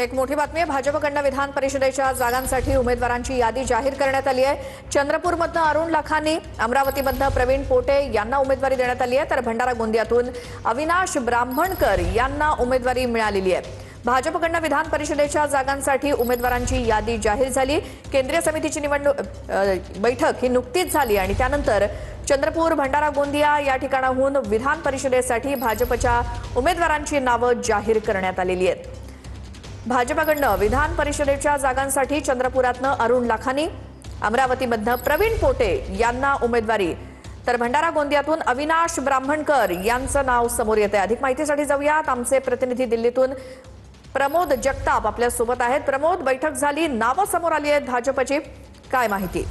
एक मोठी बातमी आहे। भाजपकडनं विधान परिषदेच्या जागांसाठी उमेदवारांची यादी जाहीर करण्यात आली आहे। चंद्रपूरमधनं अरुण लाखानी, अमरावतीमधनं प्रवीण पोटे यांना उमेदवारी देण्यात आली आहे, तर भंडारा गोंदियातून अविनाश ब्राह्मणकर यांना उमेदवारी मिळालेली आहे। भाजपकडनं विधान परिषदेच्या जागांसाठी उमेदवारांची यादी जाहीर झाली। केंद्रीय समितीची बैठक ही नुकतीच झाली आणि त्यानंतर चंद्रपूर, भंडारा गोंदिया या ठिकाणाहून विधान परिषदेसाठी भाजपच्या उमेदवारांची नावं जाहीर करण्यात आलेली आहेत। भाजपकडनं विधान परिषदेच्या जागांसाठी चंद्रपुरातनं अरुण लाखानी, अमरावतीमधनं प्रवीण पोटे यांना उमेदवारी, तर भंडारा गोंदियातून अविनाश ब्राह्मणकर यांचं नाव समोर येत आहे। अधिक माहितीसाठी जाऊयात, आमचे प्रतिनिधी दिल्लीतून प्रमोद जगताप आपल्या सोबत आहेत। प्रमोद, बैठक झाली, नावं समोर आली आहेत भाजपची, काय माहिती?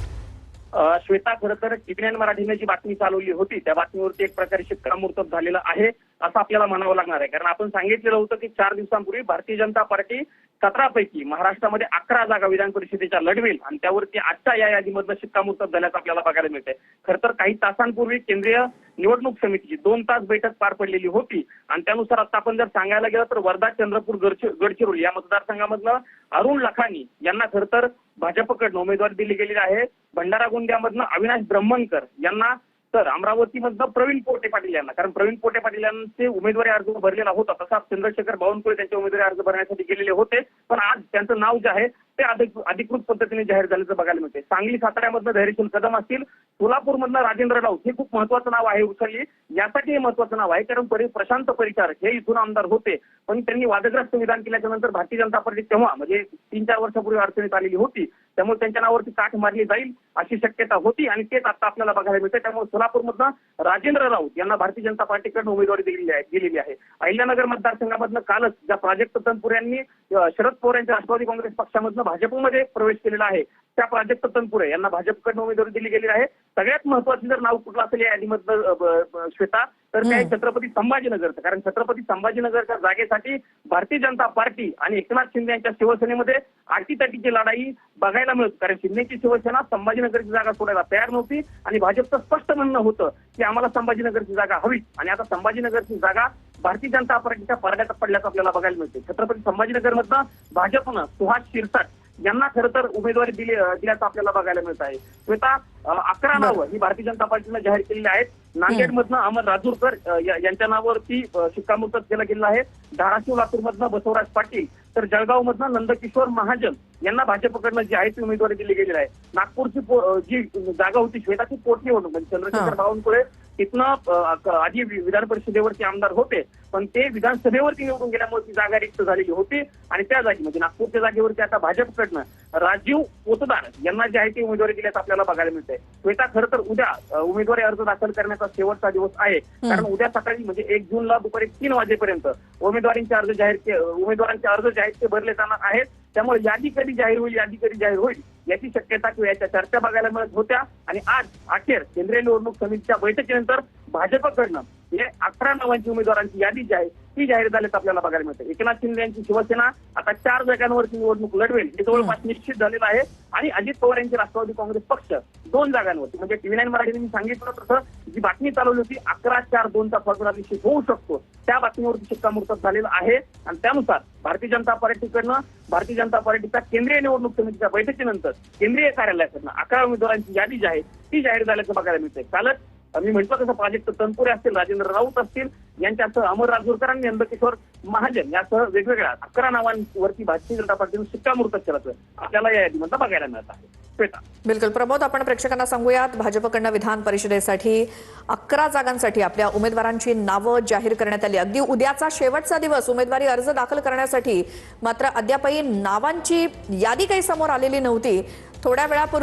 श्वेता, खरं तर टीव्ही मराठीने जी बातमी चालवली होती त्या बातमीवरती एक प्रकारे शिक्कामोर्तब झालेलं आहे असं आपल्याला म्हणावं लागणार आहे। कारण आपण सांगितलेलं होतं की 4 दिवसांपूर्वी भारतीय जनता पार्टी 17 पैकी महाराष्ट्रामध्ये 11 जागा विधान परिषदेच्या लढवेल आणि त्यावरती आजच्या या यादीमधनं शिक्कामोर्तब झाल्याचं आपल्याला बघायला मिळतंय। खरं तर काही तासांपूर्वी केंद्रीय निवडणूक समितीची 2 तास बैठक पार पडलेली होती आणि त्यानुसार आता आपण जर सांगायला गेलं तर वर्धा, चंद्रपूर, गडचिरोली या मतदारसंघामधनं अरुण लाखानी यांना खरं तर भाजपकडनं उमेदवारी दिली गेलेली आहे। भंडारा गोंदियामधनं अविनाश ब्राह्मणकर यांना, तर अमरावतीमधनं प्रवीण पोटे पाटील यांना, कारण प्रवीण पोटे पाटील यांचे उमेदवारी अर्ज भरलेला होता, तसा चंद्रशेखर बावनकुळे त्यांचे उमेदवारी अर्ज भरण्यासाठी गेलेले होते, पण आज त्यांचं नाव जे आहे ते अधिकृत पद्धतीने जाहीर झाल्याचं बघायला मिळते। सांगली, साताऱ्यामधनं धैर्यशील कदम असतील, सोलापूरमधनं राजेंद्र राऊत हे खूप महत्वाचं नाव आहे। उचलली यासाठी हे महत्वाचं नाव आहे कारण प्रशांत परिचारक हे इथून आमदार होते, पण त्यांनी वादग्रस्त विधान केल्याच्या नंतर भारतीय जनता पार्टी तेव्हा म्हणजे 3-4 वर्षापूर्वी अडचणीत आलेली होती, त्यामुळे त्यांच्या नावावरती काठ मारली जाईल अशी शक्यता होती आणि तेच आता आपल्याला बघायला मिळते। त्यामुळे सोलापूरमधनं राजेंद्र राऊत यांना भारतीय जनता पार्टीकडून उमेदवारी दिलेली आहे। अहिल्यानगर मतदारसंघामधनं कालच ज्या प्राजक्त तनपुरे यांनी शरद पवार यांच्या राष्ट्रवादी काँग्रेस पक्षामधनं भाजपमध्ये प्रवेश केलेला आहे, त्या प्राजक्त तनपुरे यांना भाजपकडून उमेदवारी दिली गेली आहे। सगळ्यात महत्वाचं जर नाव कुठलं असेल या यादीमधलं श्वेता, तर ते छत्रपती संभाजीनगरचं, कारण छत्रपती संभाजीनगरच्या जागेसाठी भारतीय जनता पार्टी आणि एकनाथ शिंदे यांच्या शिवसेनेमध्ये आटीतटीची लढाई बघायला मिळत, कारण शिंदेची शिवसेना संभाजीनगरची जागा सोडायला तयार नव्हती आणि भाजपचं स्पष्ट म्हणणं होतं की आम्हाला संभाजीनगरची जागा हवी आणि आता संभाजीनगरची जागा भारतीय जनता पार्टीच्या पडद्यात पडल्याचं आपल्याला बघायला मिळते। छत्रपती संभाजीनगरमधनं भाजपनं सुहास शिरसाट यांना खरं तर उमेदवारी दिल्याचं आपल्याला बघायला मिळत आहे। श्वेता, 11 नावं ही भारतीय जनता पार्टीनं जाहीर केलेली आहेत। नांदेडमधनं अमर राजूरकर यांच्या नावावरती शिक्कामोर्तब केलं गेलं आहे। धाराशिव, लातूरमधनं बसवराज पाटील, तर जळगावमधनं नंदकिशोर महाजन यांना भाजपकडनं जी आहे ती उमेदवारी दिली गेलेली आहे। नागपूरची जी जागा होती श्वेता, ती पोटनिवडणूक म्हणजे चंद्रशेखर बावनकुळे तिथनं आधी विधान परिषदेवरती आमदार होते, पण ते विधानसभेवरती निवडून गेल्यामुळे ती जागा रिक्त झालेली होती आणि त्या जागी म्हणजे नागपूरच्या जागेवरती आता भाजपकडनं राजीव पोतदार यांना जी आहे ती उमेदवारी दिल्याचं आपल्याला बघायला मिळतंय। श्वेता, खरं तर उद्या उमेदवारी अर्ज दाखल करण्याचा शेवटचा दिवस आहे, कारण उद्या सकाळी म्हणजे 1 जूनला दुपारी 3 वाजेपर्यंत उमेदवारांचे अर्ज जे आहेत ते भरले जाणार आहेत। त्यामुळे यादी कधी जाहीर होईल याची शक्यता किंवा याच्या चर्चा बघायला मिळत होत्या आणि आज अखेर केंद्रीय निवडणूक समितीच्या बैठकीनंतर भाजपकडनं हे 11 नावांची उमेदवारांची यादी जी आहे ती जाहीर झाल्याचं आपल्याला बघायला मिळते। एकनाथ शिंदे यांची शिवसेना आता 4 जागांवरती निवडणूक लढवेल हे जवळपास निश्चित झालेलं आहे आणि अजित पवार यांचे राष्ट्रवादी काँग्रेस पक्ष 2 जागांवरती, म्हणजे टीव्ही मराठीने मी सांगितलं तसं जी बातमी चालवली होती 11-4-2चा फॉर्म्युला निश्चित होऊ शकतो, त्या बातमीवरती शिक्कामोर्तब झालेलं आहे आणि त्यानुसार भारतीय जनता पार्टीच्या केंद्रीय निवडणूक समितीच्या बैठकीनंतर केंद्रीय कार्यालयाकडनं 11 उमेदवारांची यादी जी आहे ती जाहीर झाल्याचं बघायला मिळतंय। कालच मी म्हटलं तसं प्राजक्त तनपुरे असतील, राजेंद्र राऊत असतील यांच्यासह अमर राजूरकर आणि नंदकिशोर महाजन यासह वेगवेगळ्या 11 नावांवरती भारतीय जनता पार्टीनं शिक्कामोर्तब केल्याचं आपल्याला या यादीमध्ये बघायला मिळत आहे। बिलकुल प्रमोद, आपण प्रेक्षकांना सांगूयात, भाजपकडनं विधान परिषदेसाठी 11 जागांसाठी आपल्या उमेदवारांची नावं जाहीर करण्यात आली। अगदी उद्याचा शेवटचा दिवस उमेदवारी अर्ज दाखल करण्यासाठी, मात्र अद्यापही नावांची यादी काही समोर आलेली नव्हती। थोड्या वेळापूर्वी